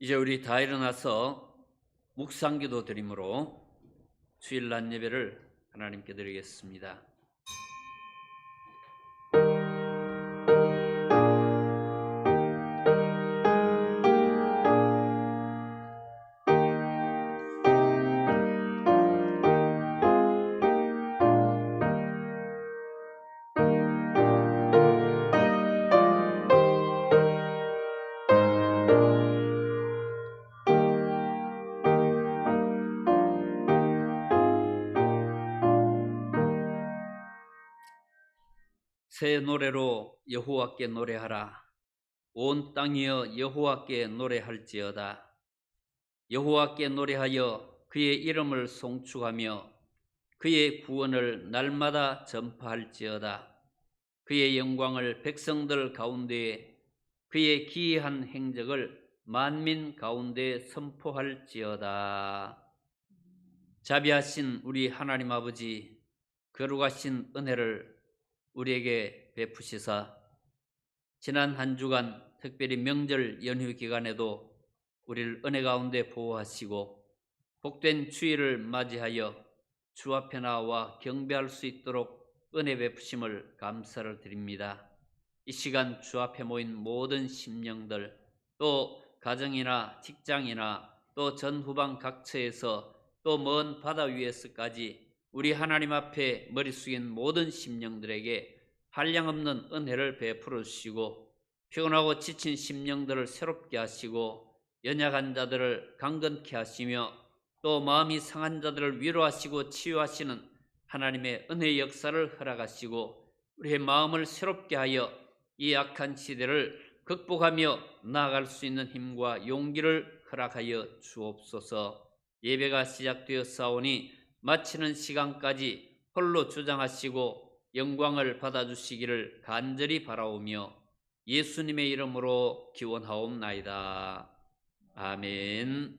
이제 우리 다 일어나서 묵상기도 드림으로 주일 낮 예배를 하나님께 드리겠습니다. 새 노래로 여호와께 노래하라. 온 땅이여 여호와께 노래할지어다. 여호와께 노래하여 그의 이름을 송축하며 그의 구원을 날마다 전파할지어다. 그의 영광을 백성들 가운데에 그의 기이한 행적을 만민 가운데 선포할지어다. 자비하신 우리 하나님 아버지, 거룩하신 은혜를 우리에게 베푸시사 지난 한 주간 특별히 명절 연휴 기간에도 우리를 은혜 가운데 보호하시고 복된 주일을 맞이하여 주 앞에 나와 경배할 수 있도록 은혜 베푸심을 감사를 드립니다. 이 시간 주 앞에 모인 모든 심령들, 또 가정이나 직장이나 또 전후방 각처에서 또 먼 바다 위에서까지 우리 하나님 앞에 머리 숙인 모든 심령들에게 한량없는 은혜를 베풀어 주시고 피곤하고 지친 심령들을 새롭게 하시고 연약한 자들을 강건케 하시며 또 마음이 상한 자들을 위로하시고 치유하시는 하나님의 은혜의 역사를 허락하시고 우리의 마음을 새롭게 하여 이 악한 시대를 극복하며 나아갈 수 있는 힘과 용기를 허락하여 주옵소서. 예배가 시작되었사오니 마치는 시간까지 홀로 주장하시고 영광을 받아주시기를 간절히 바라오며 예수님의 이름으로 기원하옵나이다. 아멘.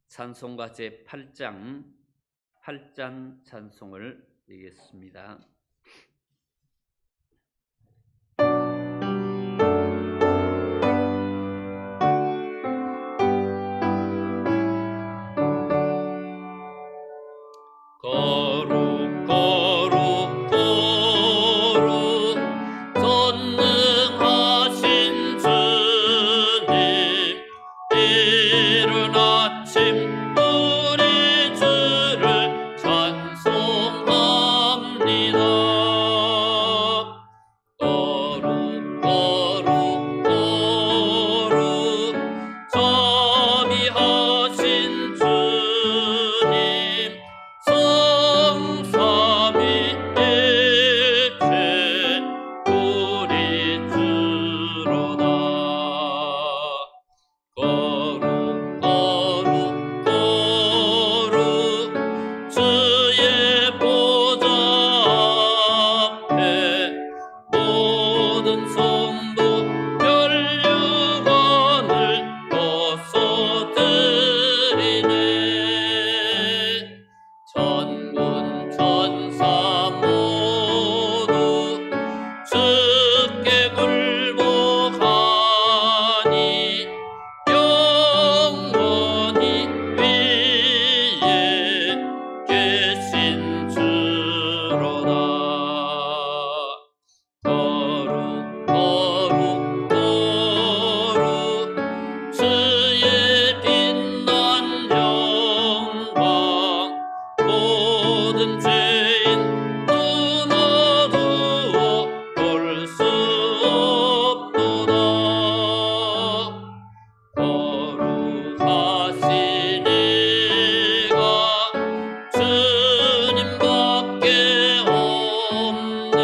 찬송가 제8장 8장 찬송을 드리겠습니다. 거룩 거룩 거룩 전능하신 주님, 이른 아침 우리 주를 찬송합니다. 거룩 거룩 거룩 자비하신 주님, 성삼위일체 우리 주로다. 거룩 거룩 거룩 주의 보좌 앞에 모든 성도 멸류관을 벗어드리네. 천군 천사 모두 주께 굴복하니 영원히 위에 계신 주로다. 거룩 거룩 거룩 주의 빛난 영광, 모든 죄인 눈 어두워 볼 수 없도다. 거룩하신 이가 주님밖에 없네.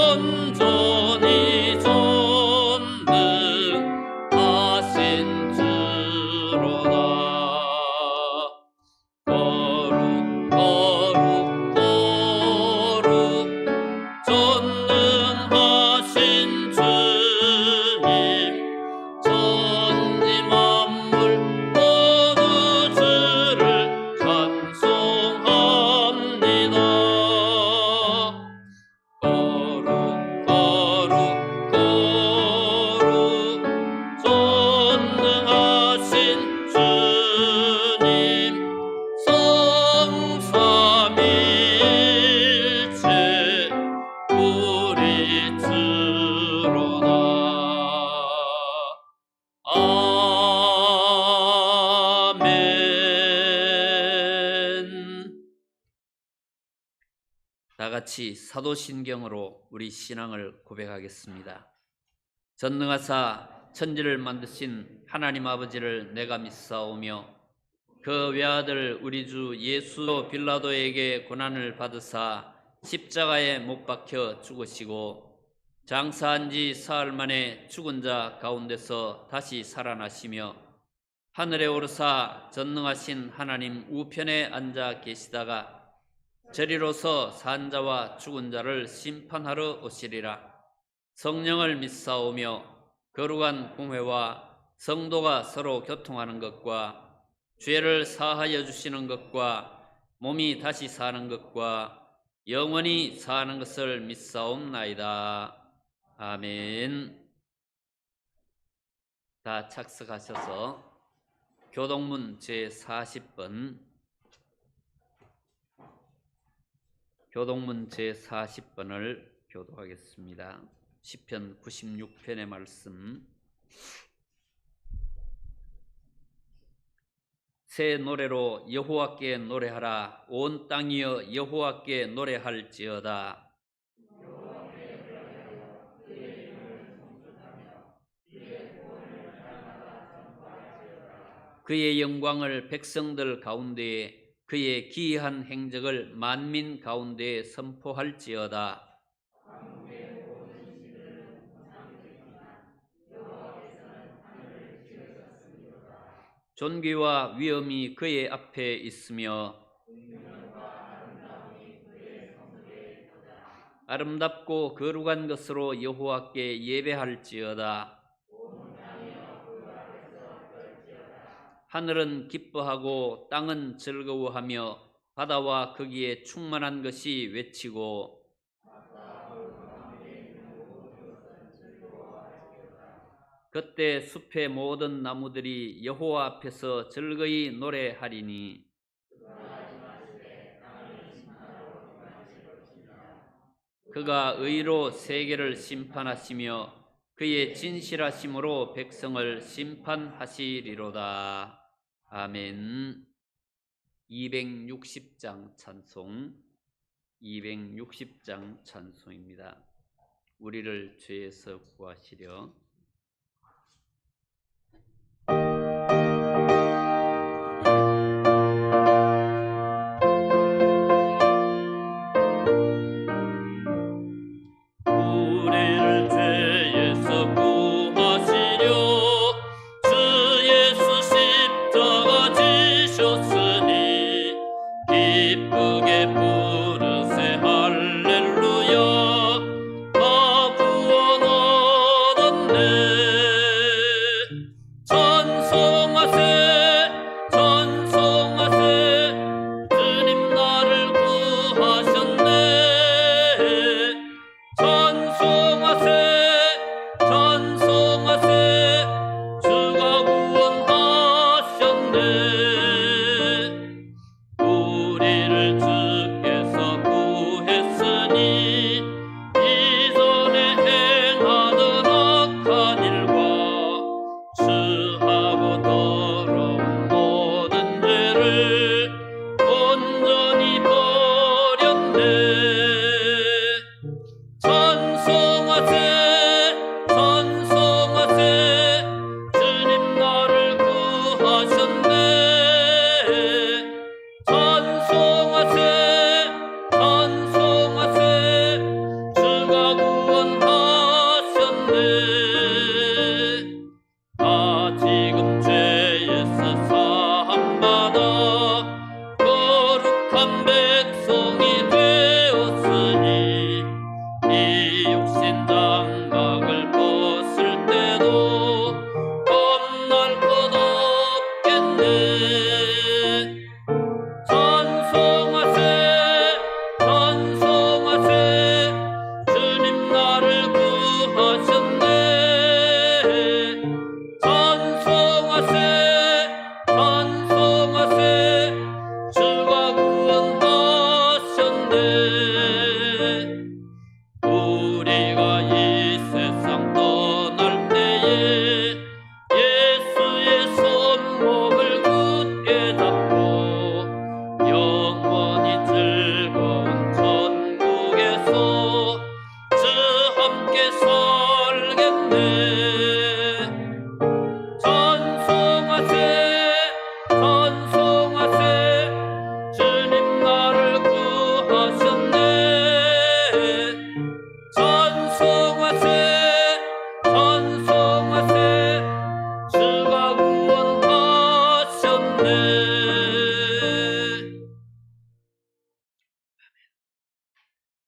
온전히 전능하신 주로다. 거룩 다 같이 사도신경으로 우리 신앙을 고백하겠습니다. 전능하사 천지를 만드신 하나님 아버지를 내가 믿사오며 그 외아들 우리 주 예수 빌라도에게 고난을 받으사 십자가에 못 박혀 죽으시고 장사한 지 사흘 만에 죽은 자 가운데서 다시 살아나시며 하늘에 오르사 전능하신 하나님 우편에 앉아 계시다가 저리로서 산 자와 죽은 자를 심판하러 오시리라. 성령을 믿사오며 거룩한 공회와 성도가 서로 교통하는 것과 죄를 사하여 주시는 것과 몸이 다시 사는 것과 영원히 사는 것을 믿사옵나이다. 아멘. 다 착석하셔서 교동문 제40번 교동문 제40번을 교도하겠습니다. 시편 96편의 말씀. 새 노래로 여호와께 노래하라. 온 땅이여 여호와께 노래할지어다. 그의 영광을 백성들 가운데에 그의 기이한 행적을 만민 가운데에 선포할지어다. 존귀와 위엄이 그의 앞에 있으며 아름답고 거룩한 것으로 여호와께 예배할지어다. 하늘은 기뻐하고 땅은 즐거워하며 바다와 거기에 충만한 것이 외치고 그때 숲의 모든 나무들이 여호와 앞에서 즐거이 노래하리니 그가 의로 세계를 심판하시며 그의 진실하심으로 백성을 심판하시리로다. 아멘. 260장 찬송, 260장 찬송입니다. 우리를 죄에서 구하시려.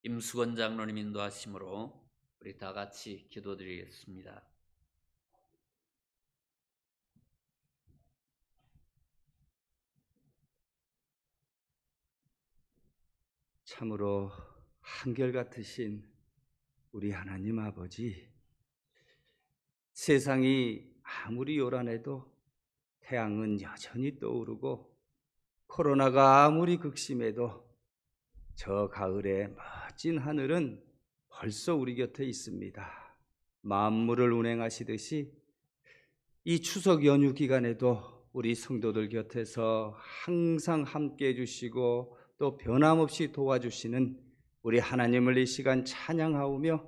임수건 장로님 인도하심으로 우리 다 같이 기도드리겠습니다. 참으로 한결같으신 우리 하나님 아버지, 세상이 아무리 요란해도 태양은 여전히 떠오르고 코로나가 아무리 극심해도 저 가을의 멋진 하늘은 벌써 우리 곁에 있습니다. 만물을 운행하시듯이 이 추석 연휴 기간에도 우리 성도들 곁에서 항상 함께해 주시고 또 변함없이 도와주시는 우리 하나님을 이 시간 찬양하오며,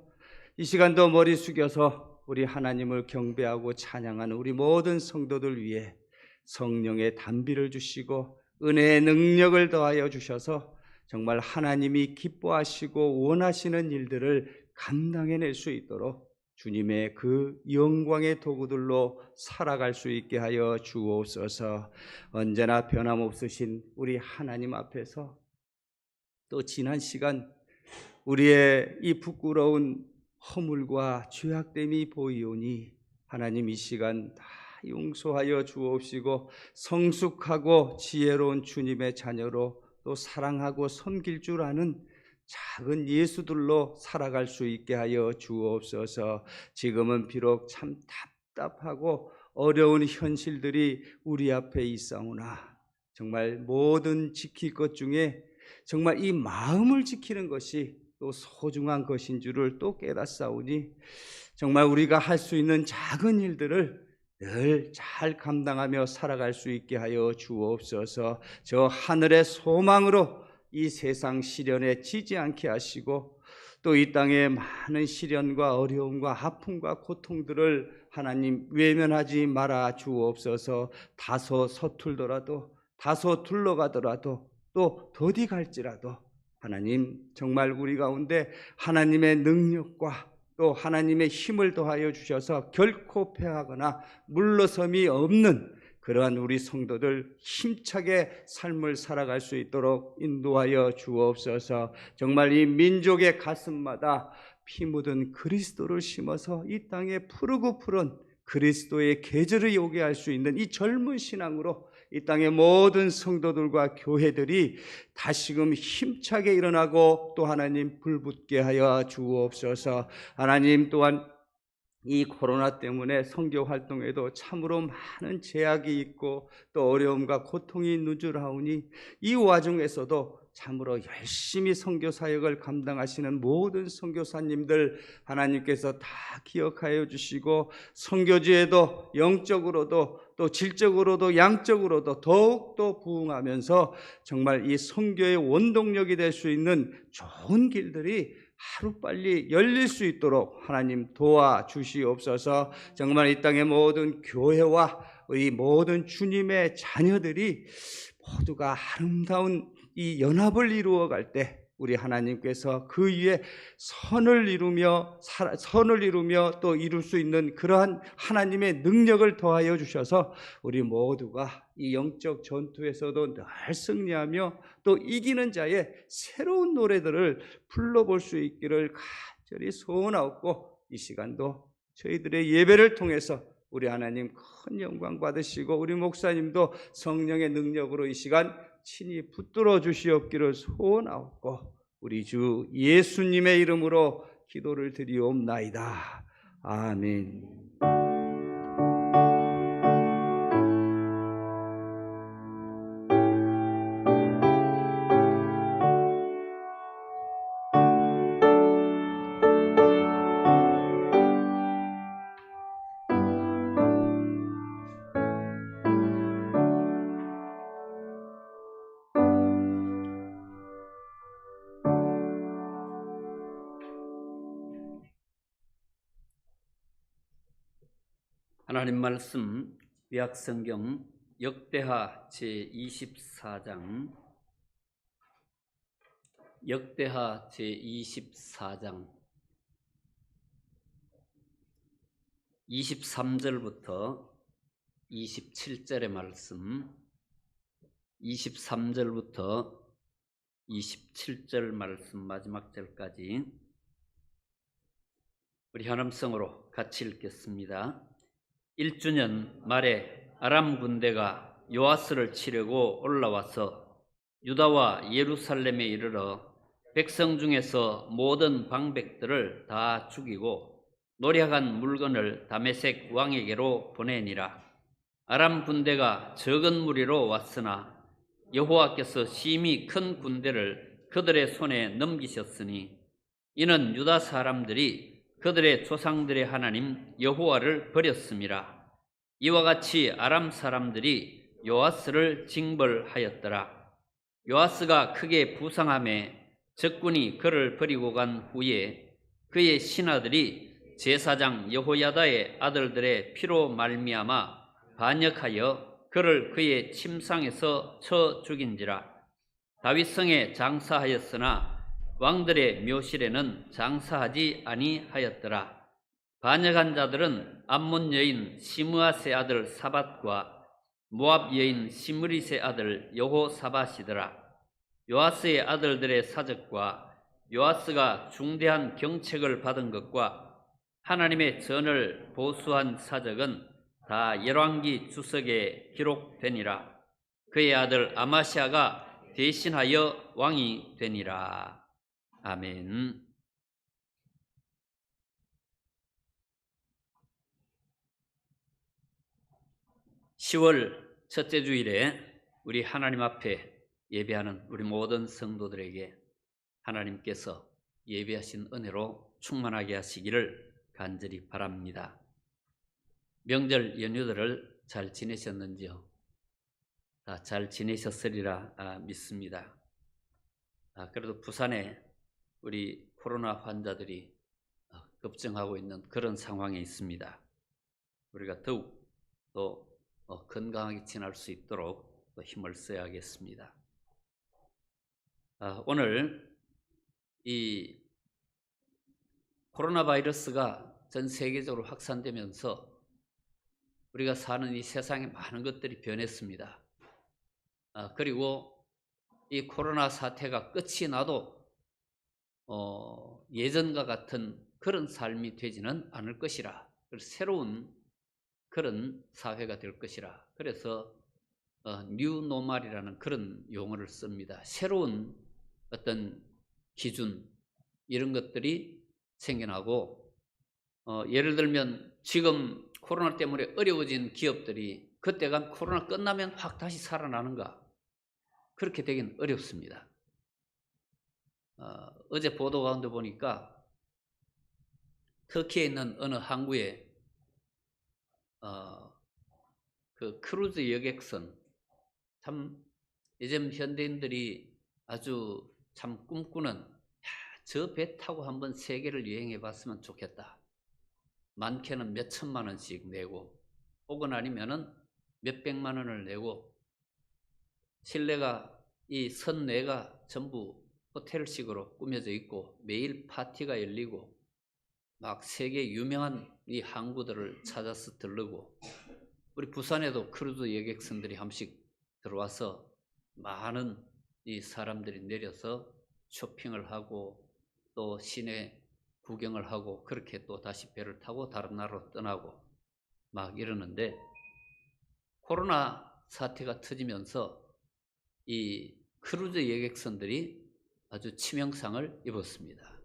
이 시간도 머리 숙여서 우리 하나님을 경배하고 찬양하는 우리 모든 성도들 위해 성령의 단비를 주시고 은혜의 능력을 더하여 주셔서 정말 하나님이 기뻐하시고 원하시는 일들을 감당해낼 수 있도록 주님의 그 영광의 도구들로 살아갈 수 있게 하여 주옵소서. 언제나 변함없으신 우리 하나님 앞에서 또 지난 시간 우리의 이 부끄러운 허물과 죄악됨이 보이오니 하나님 이 시간 다 용서하여 주옵시고 성숙하고 지혜로운 주님의 자녀로 또 사랑하고 섬길 줄 아는 작은 예수들로 살아갈 수 있게 하여 주옵소서. 지금은 비록 참 답답하고 어려운 현실들이 우리 앞에 있사오나 정말 모든 지킬 것 중에 정말 이 마음을 지키는 것이 또 소중한 것인 줄을 또 깨닫사오니 정말 우리가 할 수 있는 작은 일들을 늘 잘 감당하며 살아갈 수 있게 하여 주옵소서. 저 하늘의 소망으로 이 세상 시련에 지지 않게 하시고 또 이 땅의 많은 시련과 어려움과 아픔과 고통들을 하나님 외면하지 말아 주옵소서. 다소 서툴더라도 다소 둘러가더라도 또 더디 갈지라도 하나님 정말 우리 가운데 하나님의 능력과 또 하나님의 힘을 더하여 주셔서 결코 패하거나 물러섬이 없는 그러한 우리 성도들 힘차게 삶을 살아갈 수 있도록 인도하여 주옵소서. 정말 이 민족의 가슴마다 피 묻은 그리스도를 심어서 이 땅에 푸르고 푸른 그리스도의 계절을 요구할 수 있는 이 젊은 신앙으로 이 땅의 모든 성도들과 교회들이 다시금 힘차게 일어나고 또 하나님 불붙게 하여 주옵소서. 하나님 또한 이 코로나 때문에 선교 활동에도 참으로 많은 제약이 있고 또 어려움과 고통이 누줄하오니 이 와중에서도 참으로 열심히 선교 사역을 감당하시는 모든 선교사님들 하나님께서 다 기억하여 주시고 선교지에도 영적으로도 또 질적으로도 양적으로도 더욱더 부흥하면서 정말 이 선교의 원동력이 될 수 있는 좋은 길들이 하루빨리 열릴 수 있도록 하나님 도와주시옵소서. 정말 이 땅의 모든 교회와 이 모든 주님의 자녀들이 모두가 아름다운 이 연합을 이루어갈 때 우리 하나님께서 그 위에 선을 이루며 또 이룰 수 있는 그러한 하나님의 능력을 더하여 주셔서 우리 모두가 이 영적 전투에서도 늘 승리하며 또 이기는 자의 새로운 노래들을 불러볼 수 있기를 간절히 소원하옵고, 이 시간도 저희들의 예배를 통해서 우리 하나님 큰 영광 받으시고 우리 목사님도 성령의 능력으로 이 시간 친히 붙들어 주시옵기를 소원하옵고 우리 주 예수님의 이름으로 기도를 드리옵나이다. 아멘. 하나님 말씀 구약성경 역대하 제24장 역대하 제24장 23절부터 27절의 말씀, 23절부터 27절 말씀 마지막 절까지 우리 현음성으로 같이 읽겠습니다. 1주년 말에 아람 군대가 요아스를 치려고 올라와서 유다와 예루살렘에 이르러 백성 중에서 모든 방백들을 다 죽이고 노략한 물건을 다메섹 왕에게로 보내니라. 아람 군대가 적은 무리로 왔으나 여호와께서 심히 큰 군대를 그들의 손에 넘기셨으니 이는 유다 사람들이 그들의 조상들의 하나님 여호와를 버렸음이라. 이와 같이 아람 사람들이 요아스를 징벌하였더라. 요아스가 크게 부상함에 적군이 그를 버리고 간 후에 그의 신하들이 제사장 여호야다의 아들들의 피로 말미암아 반역하여 그를 그의 침상에서 쳐 죽인지라. 다윗성에 장사하였으나 왕들의 묘실에는 장사하지 아니하였더라. 반역한 자들은 암몬 여인 시므아세 아들 사밧과 모압 여인 시므리세 아들 여호사밧이더라. 요아스의 아들들의 사적과 요아스가 중대한 경책을 받은 것과 하나님의 전을 보수한 사적은 다 열왕기 주석에 기록되니라. 그의 아들 아마시아가 대신하여 왕이 되니라. 아멘. 10월 첫째 주일에 우리 하나님 앞에 예배하는 우리 모든 성도들에게 하나님께서 예배하신 은혜로 충만하게 하시기를 간절히 바랍니다. 명절 연휴들을 잘 지내셨는지요? 다 잘 지내셨으리라 믿습니다. 그래도 부산에 우리 코로나 환자들이 급증하고 있는 그런 상황에 있습니다. 우리가 더욱 또 건강하게 지낼 수 있도록 힘을 써야겠습니다. 오늘 이 코로나 바이러스가 전 세계적으로 확산되면서 우리가 사는 이 세상에 많은 것들이 변했습니다. 그리고 이 코로나 사태가 끝이 나도 예전과 같은 그런 삶이 되지는 않을 것이라. 그래서 새로운 그런 사회가 될 것이라. 그래서 뉴노멀이라는 그런 용어를 씁니다. 새로운 어떤 기준 이런 것들이 생겨나고 예를 들면 지금 코로나 때문에 어려워진 기업들이 그때가 코로나 끝나면 확 다시 살아나는가? 그렇게 되긴 어렵습니다. 어제 보도 가운데 보니까 터키에 있는 어느 항구에 그 크루즈 여객선, 참 요즘 현대인들이 아주 참 꿈꾸는 저 배 타고 한번 세계를 여행해 봤으면 좋겠다. 많게는 몇 천만 원씩 내고 혹은 아니면은 몇 백만 원을 내고 실내가 이 선내가 전부 호텔식으로 꾸며져 있고 매일 파티가 열리고 막 세계 유명한 이 항구들을 찾아서 들르고 우리 부산에도 크루즈 여객선들이 한 번씩 들어와서 많은 이 사람들이 내려서 쇼핑을 하고 또 시내 구경을 하고 그렇게 또 다시 배를 타고 다른 나라로 떠나고 막 이러는데 코로나 사태가 터지면서 이 크루즈 여객선들이 아주 치명상을 입었습니다.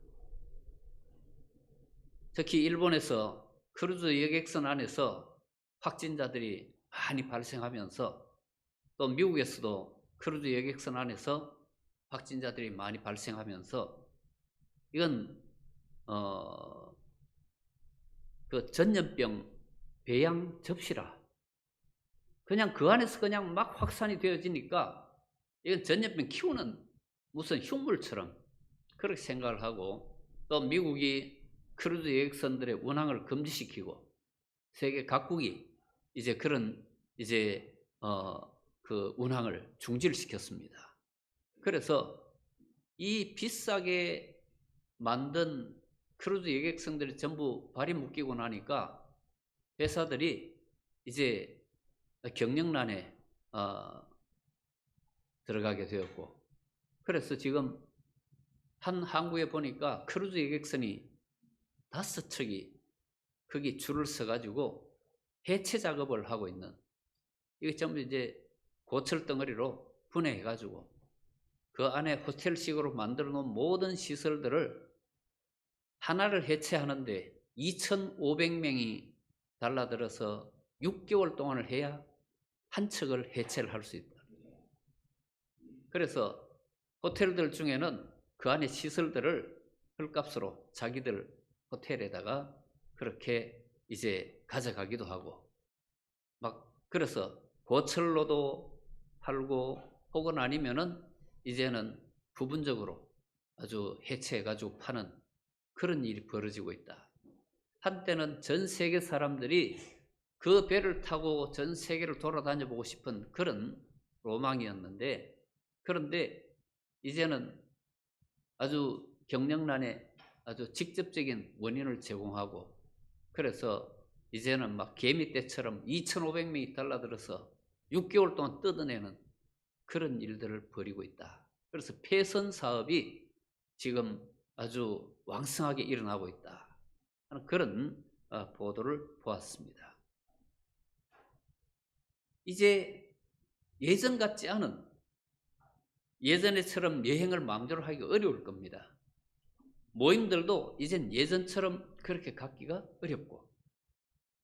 특히 일본에서 크루즈 여객선 안에서 확진자들이 많이 발생하면서 또 미국에서도 크루즈 여객선 안에서 확진자들이 많이 발생하면서 이건 그 전염병 배양 접시라. 그냥 그 안에서 그냥 막 확산이 되어지니까 이건 전염병 키우는 무슨 흉물처럼 그렇게 생각을 하고 또 미국이 크루즈 여객선들의 운항을 금지시키고 세계 각국이 이제 그런 이제 그 운항을 중지를 시켰습니다. 그래서 이 비싸게 만든 크루즈 여객선들이 전부 발이 묶이고 나니까 회사들이 이제 경영난에 들어가게 되었고 그래서 지금 한 항구에 보니까 크루즈 여객선이 5척이 거기 줄을 서가지고 해체 작업을 하고 있는, 이게 전부 이제 고철 덩어리로 분해해가지고 그 안에 호텔식으로 만들어 놓은 모든 시설들을 하나를 해체하는데 2,500명이 달라들어서 6개월 동안을 해야 한 척을 해체를 할 수 있다. 그래서 호텔들 중에는 그 안에 시설들을 헐값으로 자기들 호텔에다가 그렇게 이제 가져가기도 하고, 막 그래서 고철로도 팔고 혹은 아니면은 이제는 부분적으로 아주 해체해가지고 파는 그런 일이 벌어지고 있다. 한때는 전 세계 사람들이 그 배를 타고 전 세계를 돌아다녀 보고 싶은 그런 로망이었는데, 그런데 이제는 아주 경영난에 아주 직접적인 원인을 제공하고, 그래서 이제는 막 개미떼처럼 2,500명이 달라들어서 6개월 동안 뜯어내는 그런 일들을 벌이고 있다. 그래서 폐선 사업이 지금 아주 왕성하게 일어나고 있다 하는 그런 보도를 보았습니다. 이제 예전 같지 않은, 예전에처럼 여행을 마음대로 하기 어려울 겁니다. 모임들도 이젠 예전처럼 그렇게 갖기가 어렵고,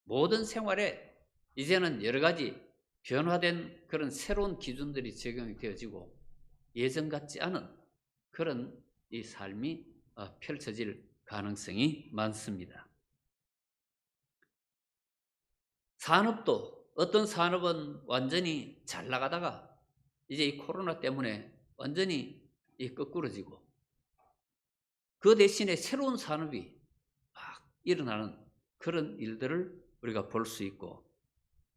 모든 생활에 이제는 여러 가지 변화된 그런 새로운 기준들이 적용이 되어지고 예전 같지 않은 그런 이 삶이 펼쳐질 가능성이 많습니다. 산업도 어떤 산업은 완전히 잘 나가다가 이제 이 코로나 때문에 완전히 거꾸러지고, 그 대신에 새로운 산업이 막 일어나는 그런 일들을 우리가 볼 수 있고,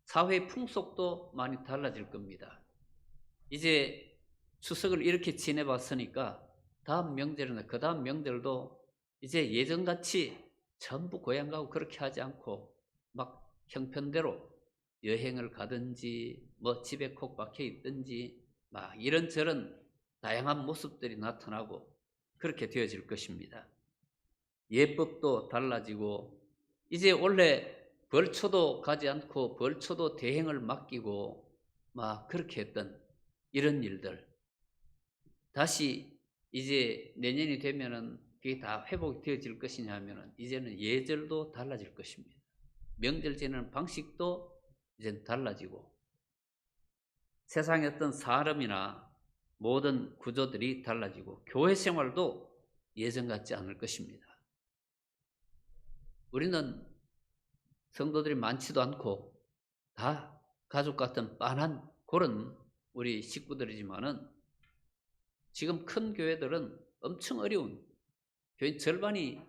사회 풍속도 많이 달라질 겁니다. 이제 추석을 이렇게 지내봤으니까 다음 명절이나 그 다음 명절도 이제 예전같이 전부 고향 가고 그렇게 하지 않고 막 형편대로 여행을 가든지 뭐 집에 콕 박혀 있든지 막 이런저런 다양한 모습들이 나타나고 그렇게 되어질 것입니다. 예법도 달라지고, 이제 원래 벌초도 가지 않고 벌초도 대행을 맡기고 막 그렇게 했던 이런 일들, 다시 이제 내년이 되면은 그게 다 회복이 되어질 것이냐 하면은 이제는 예절도 달라질 것입니다. 명절 지내는 방식도 이제 달라지고, 세상의 어떤 사람이나 모든 구조들이 달라지고 교회 생활도 예전 같지 않을 것입니다. 우리는 성도들이 많지도 않고 다 가족 같은 빤한 그런 우리 식구들이지만은, 지금 큰 교회들은 엄청 어려운, 교인 절반이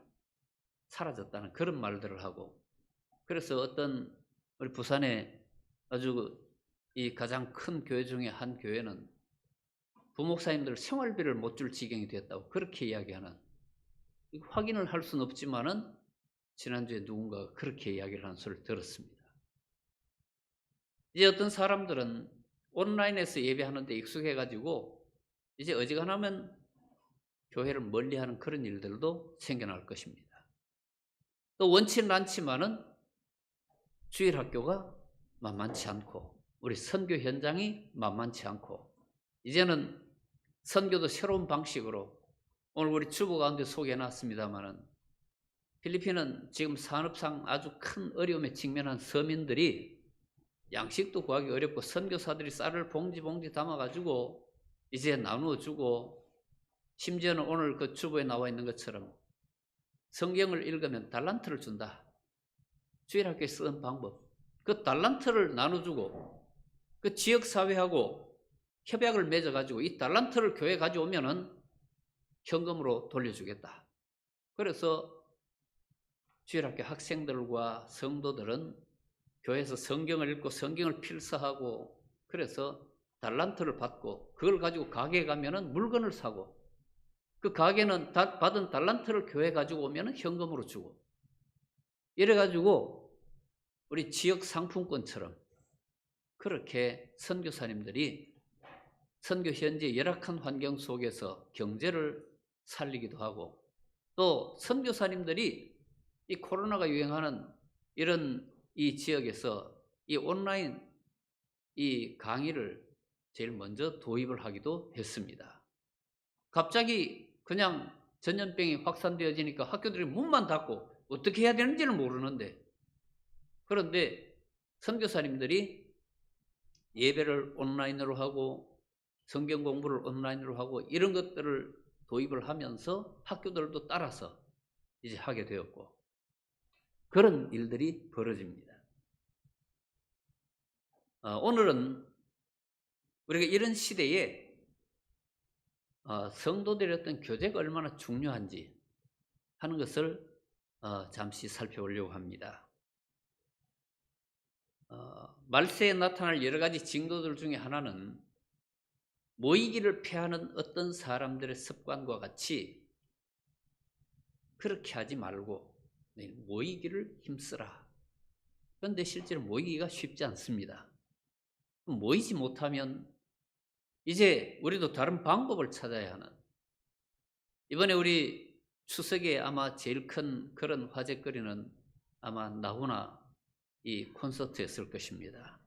사라졌다는 그런 말들을 하고, 그래서 어떤 우리 부산에 아주 이 가장 큰 교회 중에 한 교회는 부목사님들 생활비를 못 줄 지경이 됐다고 그렇게 이야기하는, 확인을 할 수는 없지만은 지난주에 누군가가 그렇게 이야기를 하는 소리를 들었습니다. 이제 어떤 사람들은 온라인에서 예배하는 데 익숙해가지고 이제 어지간하면 교회를 멀리하는 그런 일들도 생겨날 것입니다. 또 원치는 않지만은 주일학교가 만만치 않고 우리 선교 현장이 만만치 않고, 이제는 선교도 새로운 방식으로, 오늘 우리 주보 가운데 소개해놨습니다마는 필리핀은 지금 산업상 아주 큰 어려움에 직면한 서민들이 양식도 구하기 어렵고 선교사들이 쌀을 봉지 담아가지고 이제 나누어주고, 심지어는 오늘 그 주보에 나와 있는 것처럼 성경을 읽으면 달란트를 준다. 주일학교에 쓰는 방법, 그 달란트를 나눠주고 그 지역사회하고 협약을 맺어가지고 이 달란트를 교회에 가져오면은 현금으로 돌려주겠다. 그래서 주일학교 학생들과 성도들은 교회에서 성경을 읽고 성경을 필사하고, 그래서 달란트를 받고 그걸 가지고 가게에 가면은 물건을 사고, 그 가게는 받은 달란트를 교회에 가지고 오면은 현금으로 주고, 이래가지고 우리 지역 상품권처럼 그렇게 선교사님들이 선교 현지의 열악한 환경 속에서 경제를 살리기도 하고, 또 선교사님들이 이 코로나가 유행하는 이런 이 지역에서 이 온라인 이 강의를 제일 먼저 도입을 하기도 했습니다. 갑자기 그냥 전염병이 확산되어지니까 학교들이 문만 닫고 어떻게 해야 되는지를 모르는데, 그런데 선교사님들이 예배를 온라인으로 하고 성경 공부를 온라인으로 하고 이런 것들을 도입을 하면서 학교들도 따라서 이제 하게 되었고, 그런 일들이 벌어집니다. 오늘은 우리가 이런 시대에 성도들의 어떤 교제가 얼마나 중요한지 하는 것을 잠시 살펴보려고 합니다. 말세에 나타날 여러 가지 징조들 중에 하나는 모이기를 피하는 어떤 사람들의 습관과 같이 그렇게 하지 말고 모이기를 힘쓰라. 그런데 실제로 모이기가 쉽지 않습니다. 모이지 못하면 이제 우리도 다른 방법을 찾아야 하는, 이번에 우리 추석에 아마 제일 큰 그런 화제거리는 아마 나훈아 이 콘서트였을 것입니다.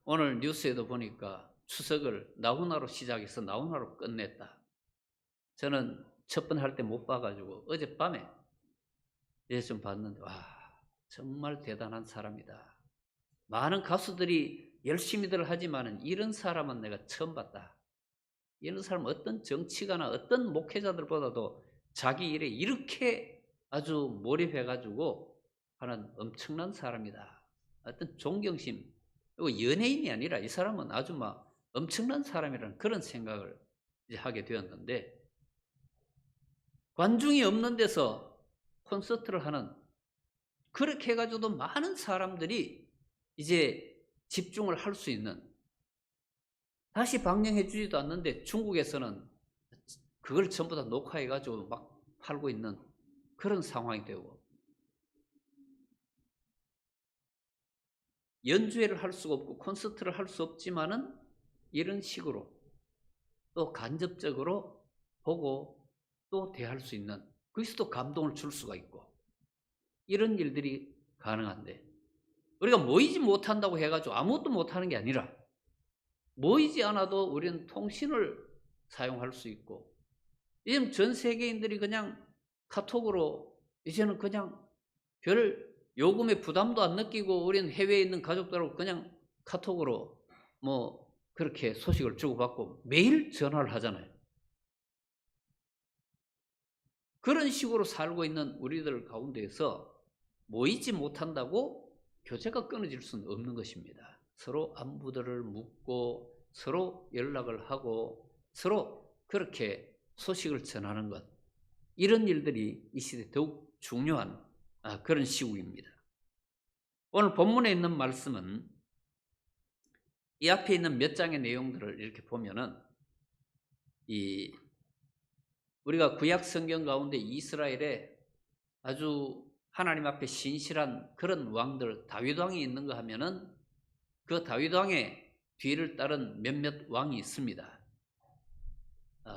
오늘 뉴스에도 보니까 추석을 나훈아로 시작해서 나훈아로 끝냈다. 저는 첫 번 할 때 못 봐가지고 어젯밤에 이제 좀 봤는데, 와, 정말 대단한 사람이다. 많은 가수들이 열심히들 하지만은 이런 사람은 내가 처음 봤다. 이런 사람은 어떤 정치가나 어떤 목회자들보다도 자기 일에 이렇게 아주 몰입해가지고 하는 엄청난 사람이다. 어떤 존경심, 그리고 연예인이 아니라 이 사람은 아주 막 엄청난 사람이라는 그런 생각을 이제 하게 되었는데, 관중이 없는 데서 콘서트를 하는, 그렇게 해가지고도 많은 사람들이 이제 집중을 할 수 있는, 다시 방영해 주지도 않는데 중국에서는 그걸 전부 다 녹화해가지고 막 팔고 있는 그런 상황이 되고, 연주회를 할 수가 없고 콘서트를 할 수 없지만은 이런 식으로 또 간접적으로 보고 또 대할 수 있는, 거기서 또 감동을 줄 수가 있고, 이런 일들이 가능한데, 우리가 모이지 못한다고 해가지고 아무것도 못하는 게 아니라 모이지 않아도 우리는 통신을 사용할 수 있고, 이제는 전 세계인들이 그냥 카톡으로 이제는 그냥 별 요금의 부담도 안 느끼고 우리는 해외에 있는 가족들하고 그냥 카톡으로 뭐 그렇게 소식을 주고받고 매일 전화를 하잖아요. 그런 식으로 살고 있는 우리들 가운데에서 모이지 못한다고 교제가 끊어질 수는 없는 것입니다. 서로 안부들을 묻고 서로 연락을 하고 서로 그렇게 소식을 전하는 것, 이런 일들이 이 시대에 더욱 중요한 그런 시국입니다. 오늘 본문에 있는 말씀은 이 앞에 있는 몇 장의 내용들을 이렇게 보면은 우리가 구약 성경 가운데 이스라엘에 아주 하나님 앞에 신실한 그런 왕들, 다윗 왕이 있는가 하면은 그 다윗 왕의 뒤를 따른 몇몇 왕이 있습니다.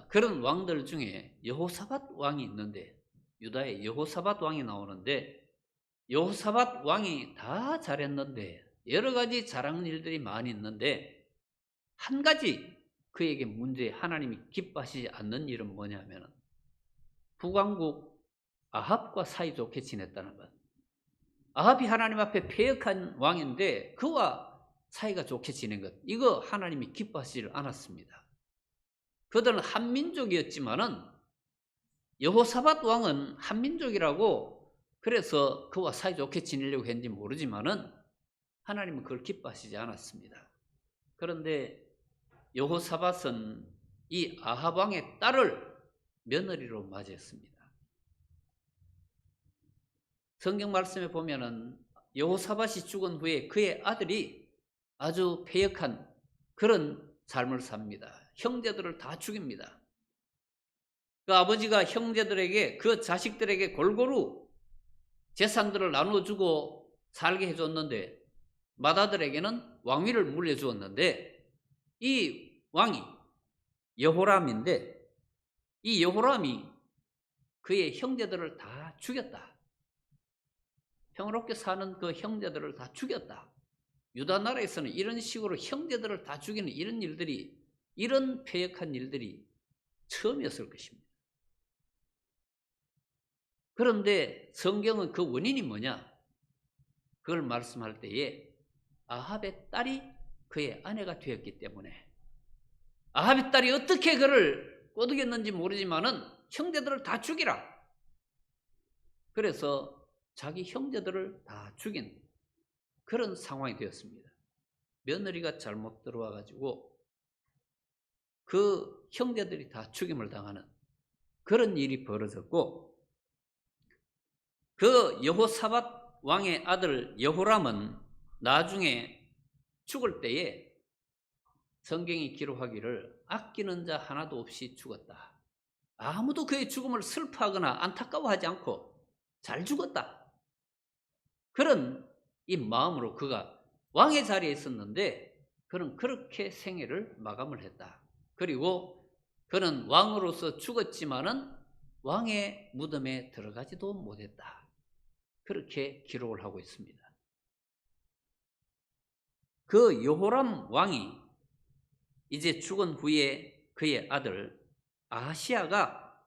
그런 왕들 중에 여호사밧 왕이 있는데, 유다의 여호사밧 왕이 나오는데, 여호사밧 왕이 다 잘했는데 여러 가지 잘하는 일들이 많이 있는데, 한 가지 그에게 문제, 하나님이 기뻐하시지 않는 일은 뭐냐면 북왕국 아합과 사이좋게 지냈다는 것. 아합이 하나님 앞에 패역한 왕인데 그와 사이가 좋게 지낸 것, 이거 하나님이 기뻐하시지 않았습니다. 그들은 한민족이었지만은 여호사밧 왕은 한민족이라고 그래서 그와 사이좋게 지내려고 했는지 모르지만은 하나님은 그걸 기뻐하시지 않았습니다. 그런데 여호사밧은 이 아합 왕의 딸을 며느리로 맞이했습니다. 성경 말씀에 보면은 여호사밧이 죽은 후에 그의 아들이 아주 패역한 그런 삶을 삽니다. 형제들을 다 죽입니다. 그 아버지가 형제들에게, 그 자식들에게 골고루 재산들을 나눠주고 살게 해줬는데, 맏아들에게는 왕위를 물려주었는데, 이 왕이 여호람인데 이 여호람이 그의 형제들을 다 죽였다. 평화롭게 사는 그 형제들을 다 죽였다. 유다 나라에서는 이런 식으로 형제들을 다 죽이는 이런 일들이, 이런 패역한 일들이 처음이었을 것입니다. 그런데 성경은 그 원인이 뭐냐? 그걸 말씀할 때에 아합의 딸이 그의 아내가 되었기 때문에, 아합의 딸이 어떻게 그를 꼬드겼는지 모르지만은 형제들을 다 죽이라. 그래서 자기 형제들을 다 죽인 그런 상황이 되었습니다. 며느리가 잘못 들어와 가지고 그 형제들이 다 죽임을 당하는 그런 일이 벌어졌고, 그 여호사밧 왕의 아들 여호람은 나중에 죽을 때에 성경이 기록하기를 아끼는 자 하나도 없이 죽었다. 아무도 그의 죽음을 슬퍼하거나 안타까워하지 않고 잘 죽었다. 그런 이 마음으로 그가 왕의 자리에 있었는데 그는 그렇게 생애를 마감을 했다. 그리고 그는 왕으로서 죽었지만은 왕의 무덤에 들어가지도 못했다. 그렇게 기록을 하고 있습니다. 그 여호람 왕이 이제 죽은 후에 그의 아들 아하시야가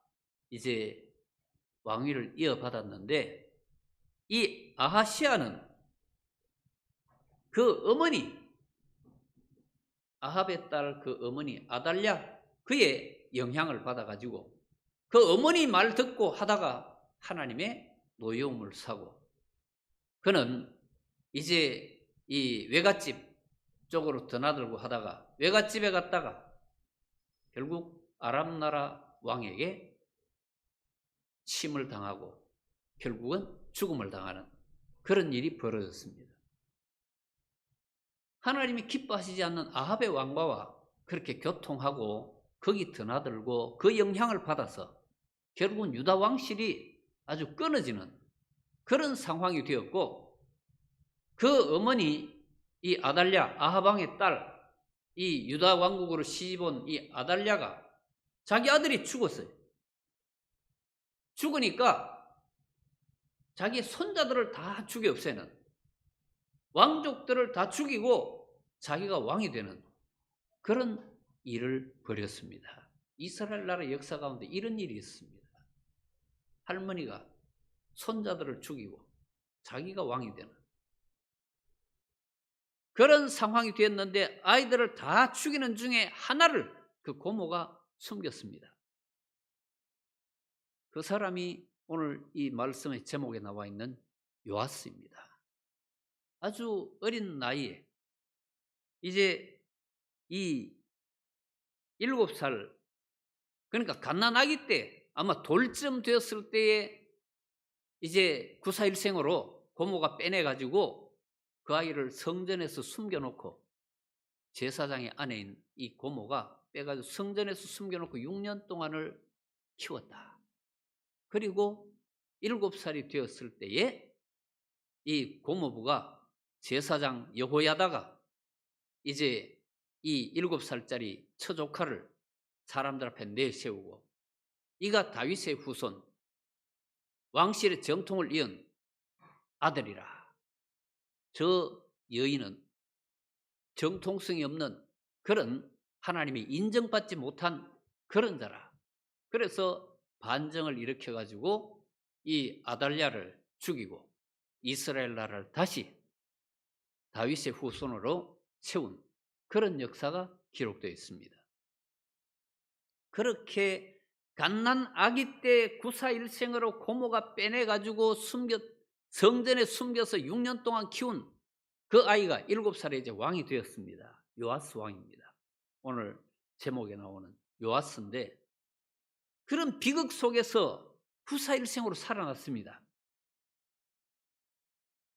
이제 왕위를 이어받았는데, 이 아하시야는 그 어머니, 아합의 딸 그 어머니 아달랴, 그의 영향을 받아가지고 그 어머니 말 듣고 하다가 하나님의 노여움을 사고, 그는 이제 이 외갓집 쪽으로 드나들고 하다가 외갓집에 갔다가 결국 아람 나라 왕에게 침을 당하고 결국은 죽음을 당하는 그런 일이 벌어졌습니다. 하나님이 기뻐하시지 않는 아합의 왕과와 그렇게 교통하고 거기 드나들고 그 영향을 받아서 결국은 유다 왕실이 아주 끊어지는 그런 상황이 되었고, 그 어머니 이 아달랴, 아합 왕의 딸, 이 유다 왕국으로 시집온 이 아달랴가 자기 아들이 죽었어요. 죽으니까 자기 손자들을 다 죽여 없애는, 왕족들을 다 죽이고 자기가 왕이 되는 그런 일을 벌였습니다. 이스라엘 나라 역사 가운데 이런 일이 있습니다. 할머니가 손자들을 죽이고 자기가 왕이 되는 그런 상황이 되었는데, 아이들을 다 죽이는 중에 하나를 그 고모가 숨겼습니다. 그 사람이 오늘 이 말씀의 제목에 나와 있는 요아스입니다. 아주 어린 나이에 이제 이 7살, 그러니까 갓난아기 때, 아마 돌쯤 되었을 때에 이제 구사일생으로 고모가 빼내가지고 그 아이를 성전에서 숨겨놓고, 제사장의 아내인 이 고모가 빼가지고 성전에서 숨겨놓고 6년 동안을 키웠다. 그리고 7살이 되었을 때에 이 고모부가 제사장 여호야다가 이제 이 7살짜리 처조카를 사람들 앞에 내세우고, 이가 다윗의 후손, 왕실의 정통을 이은 아들이라. 저 여인은 정통성이 없는 그런, 하나님이 인정받지 못한 그런 자라. 그래서 반정을 일으켜가지고 이 아달랴를 죽이고 이스라엘 나라를 다시 다윗의 후손으로 세운 그런 역사가 기록되어 있습니다. 그렇게 갓난 아기 때 구사일생으로 고모가 빼내가지고 성전에 숨겨서 6년 동안 키운 그 아이가 7살에 이제 왕이 되었습니다. 요아스 왕입니다. 오늘 제목에 나오는 요아스인데, 그런 비극 속에서 구사일생으로 살아났습니다.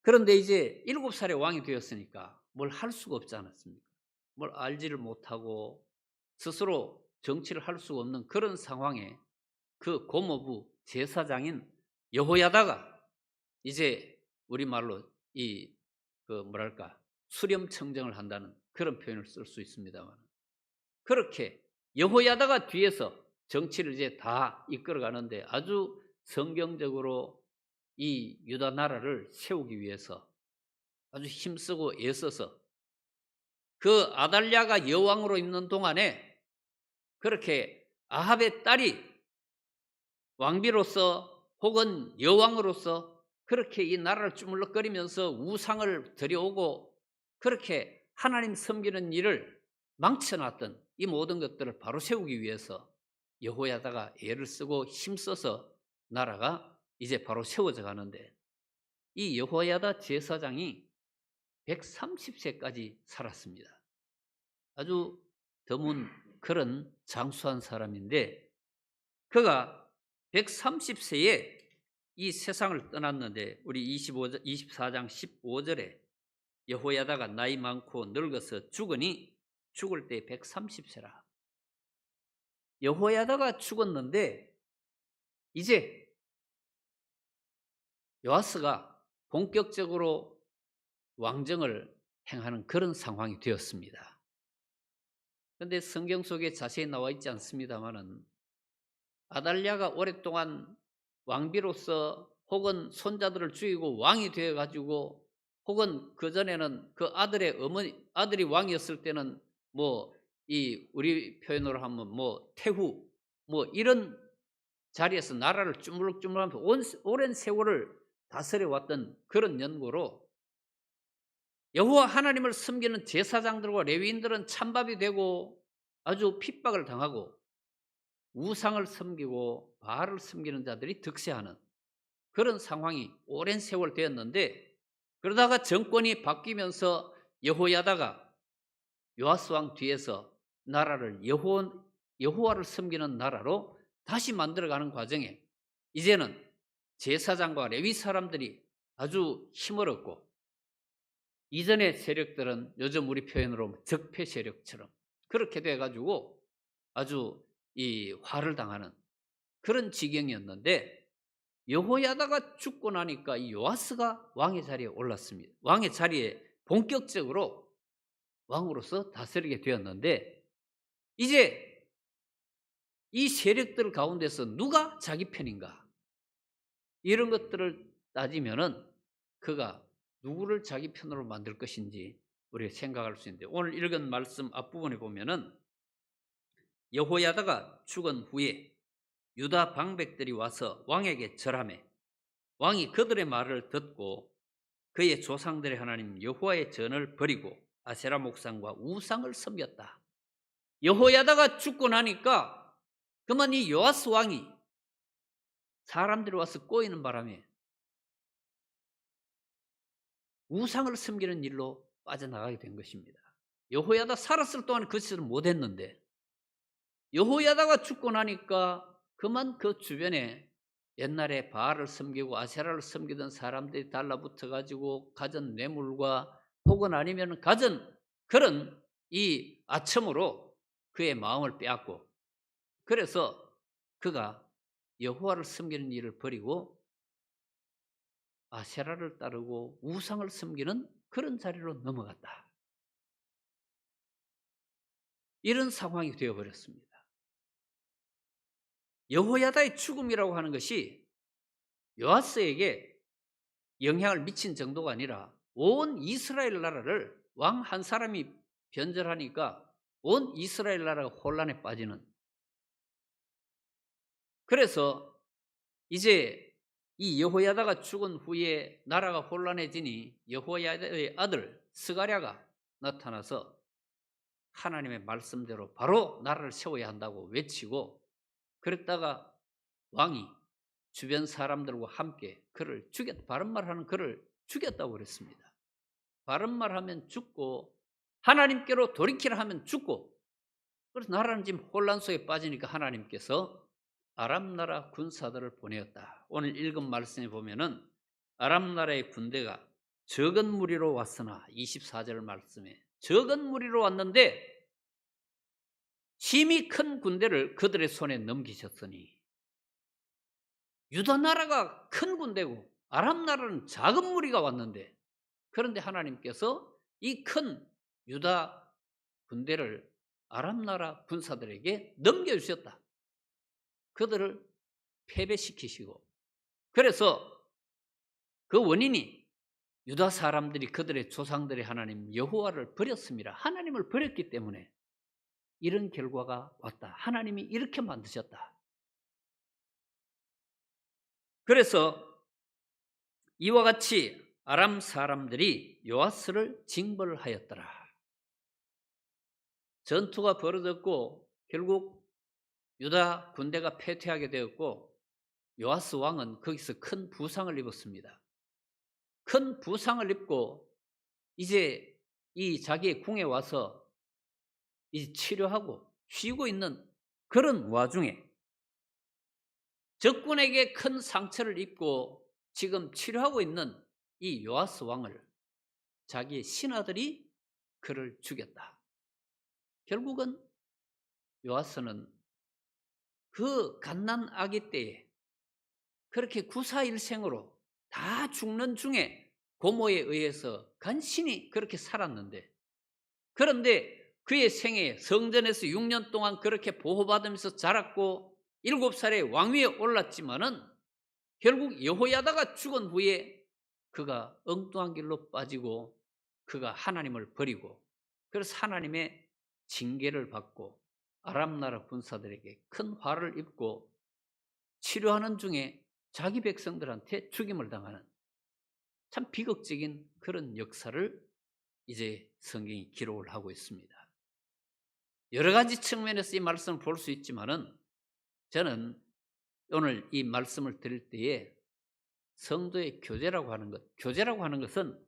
그런데 이제 7살에 왕이 되었으니까 뭘 할 수가 없지 않았습니까? 뭘 알지를 못하고 스스로 정치를 할 수가 없는 그런 상황에 그 고모부 제사장인 여호야다가 이제 우리말로 수렴청정을 한다는 그런 표현을 쓸 수 있습니다만, 그렇게 여호야다가 뒤에서 정치를 이제 다 이끌어 가는데 아주 성경적으로 이 유다 나라를 세우기 위해서 아주 힘쓰고 애써서 그 아달랴가 여왕으로 있는 동안에 그렇게 아합의 딸이 왕비로서 혹은 여왕으로서 그렇게 이 나라를 주물럭거리면서 우상을 들여오고 그렇게 하나님 섬기는 일을 망쳐놨던 이 모든 것들을 바로 세우기 위해서 여호야다가 애를 쓰고 힘써서 나라가 이제 바로 세워져 가는데 이 여호야다 제사장이 130세까지 살았습니다. 아주 드문 그런 장수한 사람인데 그가 130세에 이 세상을 떠났는데 우리 24장 15절에 여호야다가 나이 많고 늙어서 죽으니 죽을 때 130세라. 여호야다가 죽었는데 이제 요아스가 본격적으로 왕정을 행하는 그런 상황이 되었습니다. 그런데 성경 속에 자세히 나와 있지 않습니다만은 아달랴가 오랫동안 왕비로서 혹은 손자들을 죽이고 왕이 되어 가지고 혹은 그전에는 그 아들이 왕이었을 때는 뭐 이 우리 표현으로 하면 뭐 태후 뭐 이런 자리에서 나라를 주물럭주물하면서 오랜 세월을 다스려 왔던 그런 연고로 여호와 하나님을 섬기는 제사장들과 레위인들은 찬밥이 되고 아주 핍박을 당하고 우상을 섬기고 바알을 섬기는 자들이 득세하는 그런 상황이 오랜 세월 되었는데 그러다가 정권이 바뀌면서 여호야다가 요아스 왕 뒤에서 나라를 여호와를 섬기는 나라로 다시 만들어가는 과정에 이제는 제사장과 레위 사람들이 아주 힘을 얻고 이전의 세력들은 요즘 우리 표현으로 적폐 세력처럼 그렇게 돼가지고 아주 이 화를 당하는 그런 지경이었는데 여호야다가 죽고 나니까 이 요아스가 왕의 자리에 올랐습니다. 왕의 자리에 본격적으로 왕으로서 다스리게 되었는데 이제 이 세력들 가운데서 누가 자기 편인가 이런 것들을 따지면은 그가 누구를 자기 편으로 만들 것인지 우리가 생각할 수 있는데 오늘 읽은 말씀 앞부분에 보면은 여호야다가 죽은 후에 유다 방백들이 와서 왕에게 절하매 왕이 그들의 말을 듣고 그의 조상들의 하나님 여호와의 전을 버리고 아세라 목상과 우상을 섬겼다. 여호야다가 죽고 나니까 그만 이 요아스 왕이 사람들이 와서 꼬이는 바람에 우상을 섬기는 일로 빠져나가게 된 것입니다. 여호야다 살았을 동안 그 짓을 못했는데 여호야다가 죽고 나니까 그만 그 주변에 옛날에 바알을 섬기고 아세라를 섬기던 사람들이 달라붙어 가지고 가진 뇌물과 혹은 아니면 가진 그런 이 아첨으로 그의 마음을 빼앗고 그래서 그가 여호와를 섬기는 일을 버리고 아세라를 따르고 우상을 섬기는 그런 자리로 넘어갔다. 이런 상황이 되어버렸습니다. 여호야다의 죽음이라고 하는 것이 요아스에게 영향을 미친 정도가 아니라 온 이스라엘 나라를 왕 한 사람이 변절하니까 온 이스라엘 나라가 혼란에 빠지는 그래서 이제 이 여호야다가 죽은 후에 나라가 혼란해지니 여호야다의 아들 스가랴가 나타나서 하나님의 말씀대로 바로 나라를 세워야 한다고 외치고 그랬다가 왕이 주변 사람들과 함께 그를 바른 말하는 그를 죽였다고 그랬습니다. 바른 말하면 죽고 하나님께로 돌이키라 하면 죽고 그래서 나라는 지금 혼란 속에 빠지니까 하나님께서 아람 나라 군사들을 보내었다. 오늘 읽은 말씀에 보면은 아람 나라의 군대가 적은 무리로 왔으나 24절 말씀에 적은 무리로 왔는데 심히 큰 군대를 그들의 손에 넘기셨으니 유다 나라가 큰 군대고 아람 나라는 작은 무리가 왔는데 그런데 하나님께서 이 큰 유다 군대를 아람 나라 군사들에게 넘겨주셨다. 그들을 패배시키시고, 그래서 그 원인이 유다 사람들이 그들의 조상들의 하나님 여호와를 버렸습니다. 하나님을 버렸기 때문에 이런 결과가 왔다. 하나님이 이렇게 만드셨다. 그래서 이와 같이 아람 사람들이 요아스를 징벌하였더라. 전투가 벌어졌고 결국 유다 군대가 패퇴하게 되었고 요아스 왕은 거기서 큰 부상을 입었습니다. 큰 부상을 입고 이제 이 자기의 궁에 와서 이제 치료하고 쉬고 있는 그런 와중에 적군에게 큰 상처를 입고 지금 치료하고 있는 이 요아스 왕을 자기의 신하들이 그를 죽였다. 결국은 요아스는 그 갓난 아기 때에 그렇게 구사일생으로 다 죽는 중에 고모에 의해서 간신히 그렇게 살았는데, 그런데 그의 생애에 성전에서 6년 동안 그렇게 보호받으면서 자랐고 7살에 왕위에 올랐지만은 결국 여호야다가 죽은 후에 그가 엉뚱한 길로 빠지고 그가 하나님을 버리고 그래서 하나님의 징계를 받고 아람 나라 군사들에게 큰 화를 입고 치료하는 중에 자기 백성들한테 죽임을 당하는 참 비극적인 그런 역사를 이제 성경이 기록을 하고 있습니다. 여러 가지 측면에서 이 말씀을 볼 수 있지만은 저는 오늘 이 말씀을 드릴 때에 성도의 교제라고 하는 것은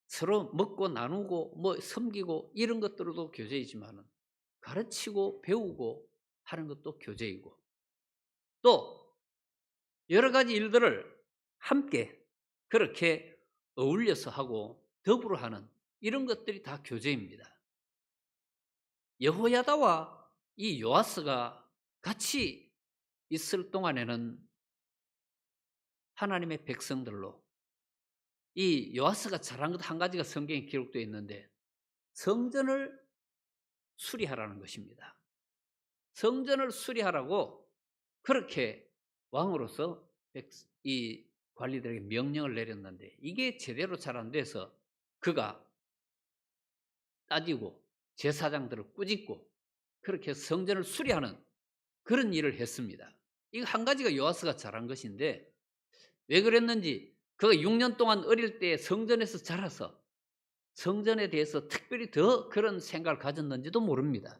서로 먹고 나누고 뭐 섬기고 이런 것들도 교제이지만은 가르치고 배우고 하는 것도 교제이고, 또 여러 가지 일들을 함께 그렇게 어울려서 하고 더불어 하는 이런 것들이 다 교제입니다. 여호야다와 이 요아스가 같이 있을 동안에는 하나님의 백성들로 이 요아스가 잘한 것 한 가지가 성경에 기록되어 있는데 성전을 수리하라는 것입니다. 성전을 수리하라고 그렇게 왕으로서 이 관리들에게 명령을 내렸는데 이게 제대로 잘 안 돼서 그가 따지고 제사장들을 꾸짖고 그렇게 성전을 수리하는 그런 일을 했습니다. 이거 한 가지가 요아스가 잘한 것인데 왜 그랬는지, 그가 6년 동안 어릴 때 성전에서 자라서 성전에 대해서 특별히 더 그런 생각을 가졌는지도 모릅니다.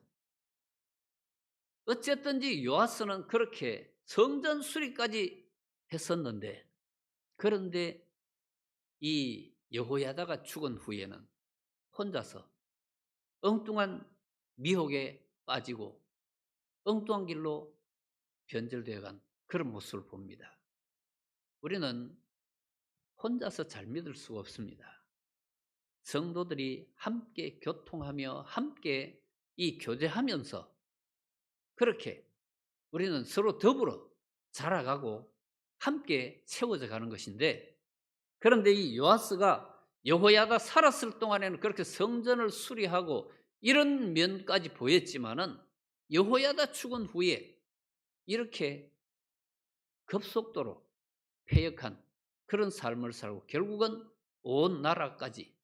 어쨌든지 요아스는 그렇게 성전 수리까지 했었는데, 그런데 이 여호야다가 죽은 후에는 혼자서 엉뚱한 미혹에 빠지고 엉뚱한 길로 변절되어 간 그런 모습을 봅니다. 우리는 혼자서 잘 믿을 수가 없습니다. 성도들이 함께 교통하며 함께 이 교제하면서 그렇게 우리는 서로 더불어 자라가고 함께 세워져 가는 것인데, 그런데 이 요아스가 여호야다 살았을 동안에는 그렇게 성전을 수리하고 이런 면까지 보였지만은 여호야다 죽은 후에 이렇게 급속도로 패역한 그런 삶을 살고 결국은 온 나라까지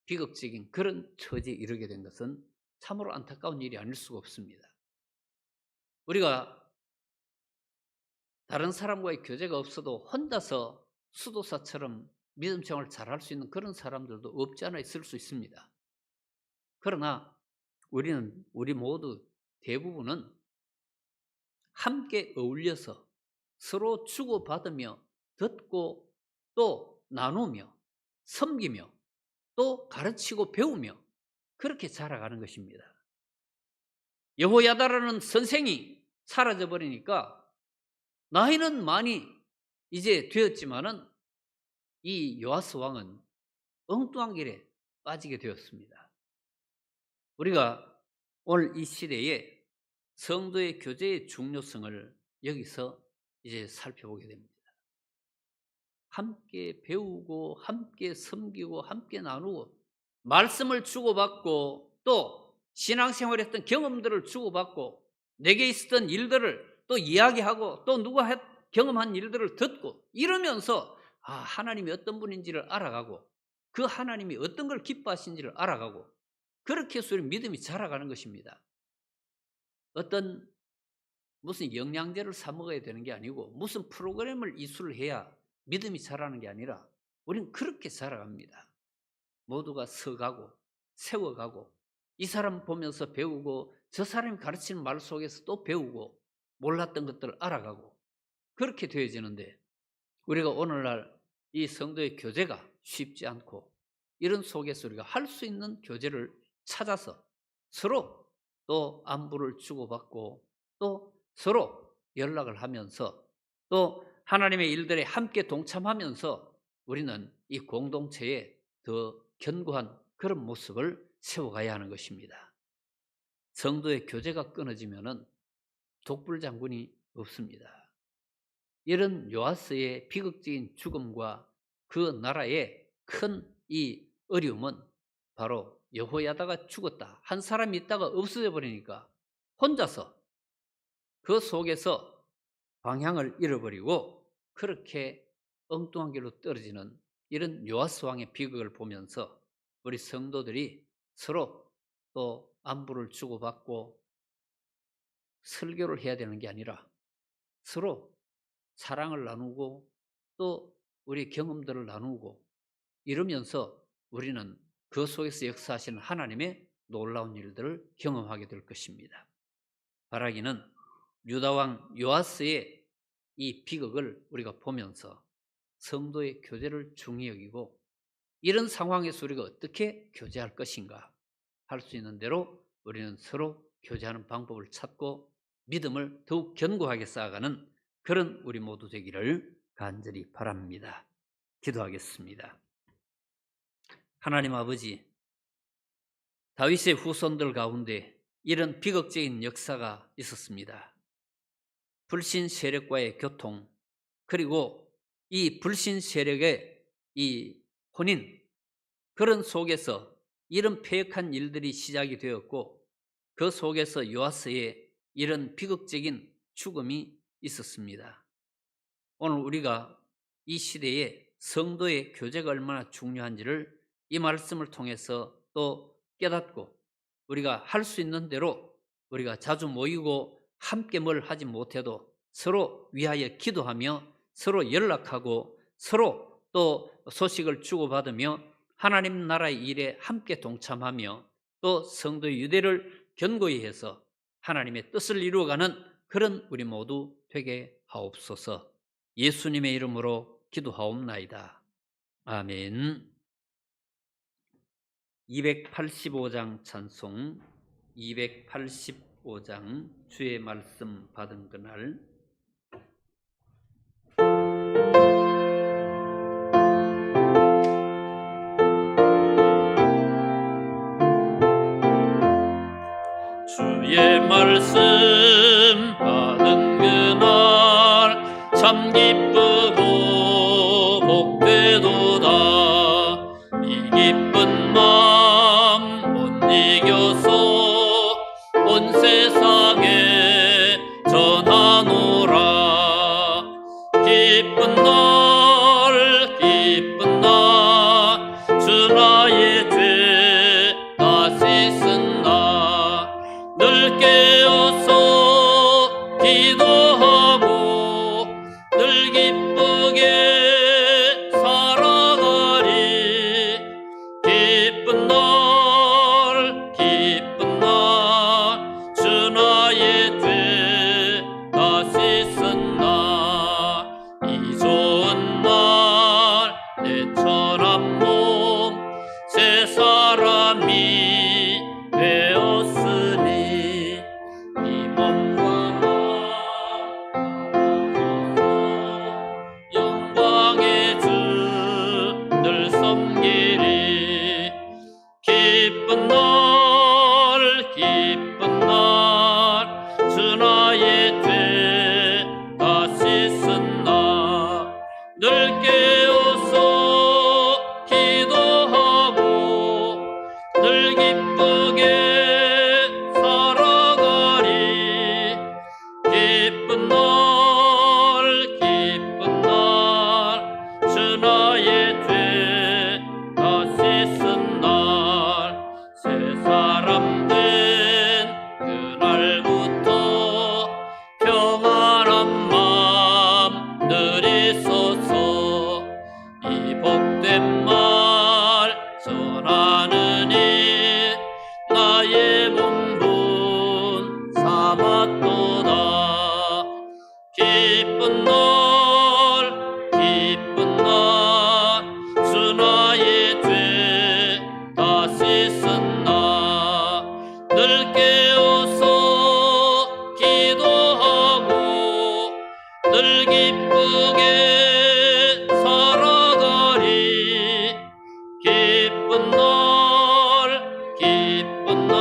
비극적인 그런 처지에 이르게 된 것은 참으로 안타까운 일이 아닐 수가 없습니다. 우리가 다른 사람과의 교제가 없어도 혼자서 수도사처럼 믿음 생활을 잘할 수 있는 그런 사람들도 없지 않아 있을 수 있습니다. 그러나 우리 모두 대부분은 함께 어울려서 서로 주고받으며 듣고 또 나누며 섬기며 또 가르치고 배우며 그렇게 자라가는 것입니다. 여호야다라는 선생이 사라져 버리니까 나이는 많이 이제 되었지만은 이 요아스 왕은 엉뚱한 길에 빠지게 되었습니다. 우리가 오늘 이 시대에 성도의 교제의 중요성을 여기서 이제 살펴보게 됩니다. 함께 배우고 함께 섬기고 함께 나누고 말씀을 주고받고 또 신앙생활했던 경험들을 주고받고 내게 있었던 일들을 또 이야기하고 또 누가 경험한 일들을 듣고 이러면서 하나님이 어떤 분인지를 알아가고 그 하나님이 어떤 걸 기뻐하시는지를 알아가고 그렇게 해서 우리 믿음이 자라가는 것입니다. 어떤 무슨 영양제를 사 먹어야 되는 게 아니고 무슨 프로그램을 이수를 해야 믿음이 자라는 게 아니라 우리는 그렇게 자라갑니다. 모두가 서가고 세워가고 이 사람 보면서 배우고 저 사람이 가르치는 말 속에서 또 배우고 몰랐던 것들을 알아가고 그렇게 되어지는데 우리가 오늘날 이 성도의 교제가 쉽지 않고 이런 속에서 우리가 할 수 있는 교제를 찾아서 서로 또 안부를 주고받고 또 서로 연락을 하면서 또 하나님의 일들에 함께 동참하면서 우리는 이 공동체에 더 견고한 그런 모습을 세워가야 하는 것입니다. 성도의 교제가 끊어지면은 독불장군이 없습니다. 이런 요아스의 비극적인 죽음과 그 나라의 큰 이 어려움은 바로 여호야다가 죽었다. 한 사람이 있다가 없어져 버리니까 혼자서 그 속에서 방향을 잃어버리고 그렇게 엉뚱한 길로 떨어지는 이런 요아스 왕의 비극을 보면서 우리 성도들이 서로 또 안부를 주고받고 설교를 해야 되는 게 아니라 서로 사랑을 나누고 또 우리 경험들을 나누고 이러면서 우리는 그 속에서 역사하시는 하나님의 놀라운 일들을 경험하게 될 것입니다. 바라기는 유다왕 요아스의 이 비극을 우리가 보면서 성도의 교제를 중히 여기고 이런 상황에서 우리가 어떻게 교제할 것인가 할 수 있는 대로 우리는 서로 교제하는 방법을 찾고 믿음을 더욱 견고하게 쌓아가는 그런 우리 모두 되기를 간절히 바랍니다. 기도하겠습니다. 하나님 아버지, 다윗의 후손들 가운데 이런 비극적인 역사가 있었습니다. 불신 세력과의 교통, 그리고 이 불신 세력의 이 혼인, 그런 속에서 이런 패역한 일들이 시작이 되었고 그 속에서 요아스의 이런 비극적인 죽음이 있었습니다. 오늘 우리가 이 시대에 성도의 교제가 얼마나 중요한지를 이 말씀을 통해서 또 깨닫고 우리가 할 수 있는 대로 우리가 자주 모이고 함께 뭘 하지 못해도 서로 위하여 기도하며 서로 연락하고 서로 또 소식을 주고받으며 하나님 나라의 일에 함께 동참하며 또 성도의 유대를 견고히 해서 하나님의 뜻을 이루어가는 그런 우리 모두 되게 하옵소서. 예수님의 이름으로 기도하옵나이다. 아멘. 285장 찬송, 285장 주의 말씀 받은 그날. 주의 말씀 받은 그날 참 기쁘고 복되도다. 이 기쁜 마음 못 이겨서 온 세상에 전하노라. 기쁜 날 기쁜 날 주 나의 죄 다 씻은다. 늘 깨어서 기도하고 늘 기쁘게 살아가리. 기쁜 날 주 나의 기쁜 날 기쁜 날 주 나의 죄 다 씻은 날 늘 깨어서 기도하고 늘 기쁘게 살아가리 기쁜 날 기쁜 날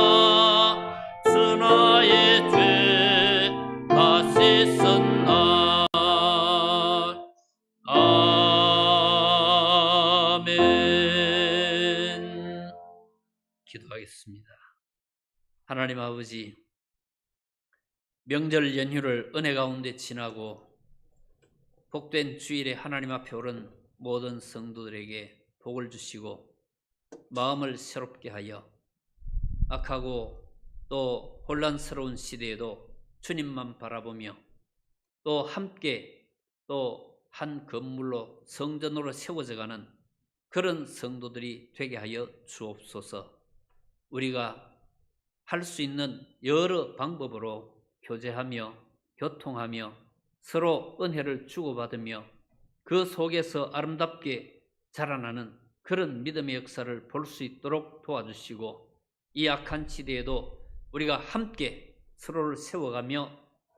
주 나의 죄 다 씻은 날 아멘. 기도하겠습니다. 하나님 아버지, 명절 연휴를 은혜 가운데 지나고 복된 주일에 하나님 앞에 오른 모든 성도들에게 복을 주시고 마음을 새롭게 하여 악하고 또 혼란스러운 시대에도 주님만 바라보며 또 함께 또 한 건물로 성전으로 세워져가는 그런 성도들이 되게 하여 주옵소서. 우리가 할 수 있는 여러 방법으로 교제하며 교통하며 서로 은혜를 주고받으며 그 속에서 아름답게 자라나는 그런 믿음의 역사를 볼 수 있도록 도와주시고 이 악한 시대에도 우리가 함께 서로를 세워가며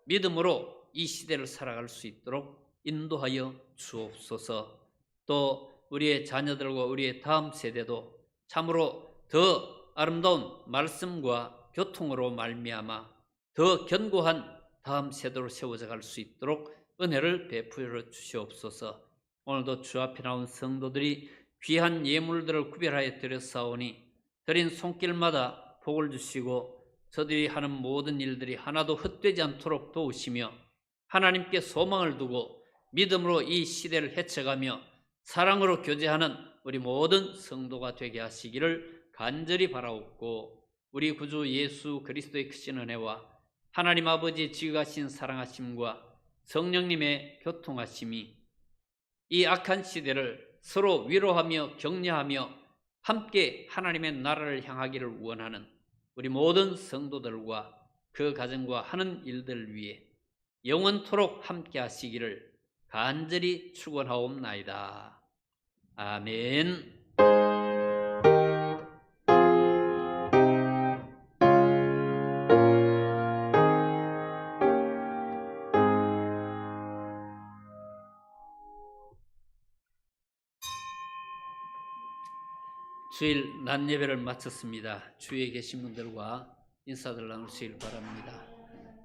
믿음으로 이 시대를 살아갈 수 있도록 인도하여 주옵소서. 또 우리의 자녀들과 우리의 다음 세대도 참으로 더 아름다운 말씀과 교통으로 말미암아 더 견고한 다음 세대로 세워져 갈 수 있도록 은혜를 베풀어 주시옵소서. 오늘도 주 앞에 나온 성도들이 귀한 예물들을 구별하여 드렸사오니 드린 손길마다 복을 주시고 저들이 하는 모든 일들이 하나도 헛되지 않도록 도우시며 하나님께 소망을 두고 믿음으로 이 시대를 헤쳐가며 사랑으로 교제하는 우리 모든 성도가 되게 하시기를 간절히 바라옵고 우리 구주 예수 그리스도의 크신 은혜와 하나님 아버지의 지극하신 사랑하심과 성령님의 교통하심이 이 악한 시대를 서로 위로하며 격려하며 함께 하나님의 나라를 향하기를 원하는 우리 모든 성도들과 그 가정과 하는 일들을 위해 영원토록 함께 하시기를 간절히 축원하옵나이다. 아멘. 주일 낮 예배를 마쳤습니다. 주위에 계신 분들과 인사들 나누시길 바랍니다.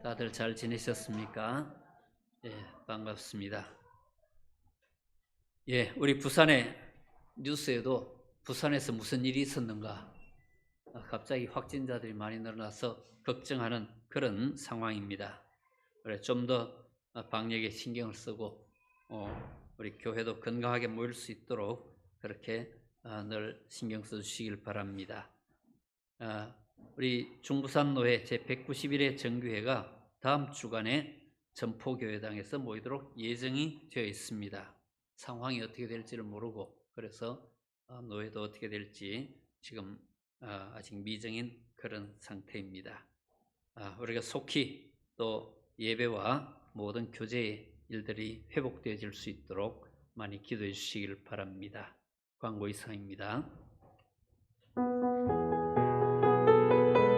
다들 잘 지내셨습니까? 반갑습니다. 우리 부산의 뉴스에도 부산에서 무슨 일이 있었는가 갑자기 확진자들이 많이 늘어나서 걱정하는 그런 상황입니다. 그래 좀 더 방역에 신경을 쓰고 우리 교회도 건강하게 모일 수 있도록 그렇게 늘 신경 써주시길 바랍니다. 우리 중부산노회 제191회 정규회가 다음 주간에 전포교회당에서 모이도록 예정이 되어 있습니다. 상황이 어떻게 될지를 모르고 그래서 노회도 어떻게 될지 지금 아직 미정인 그런 상태입니다. 우리가 속히 또 예배와 모든 교제의 일들이 회복되어질 수 있도록 많이 기도해 주시길 바랍니다. 광고 이상입니다.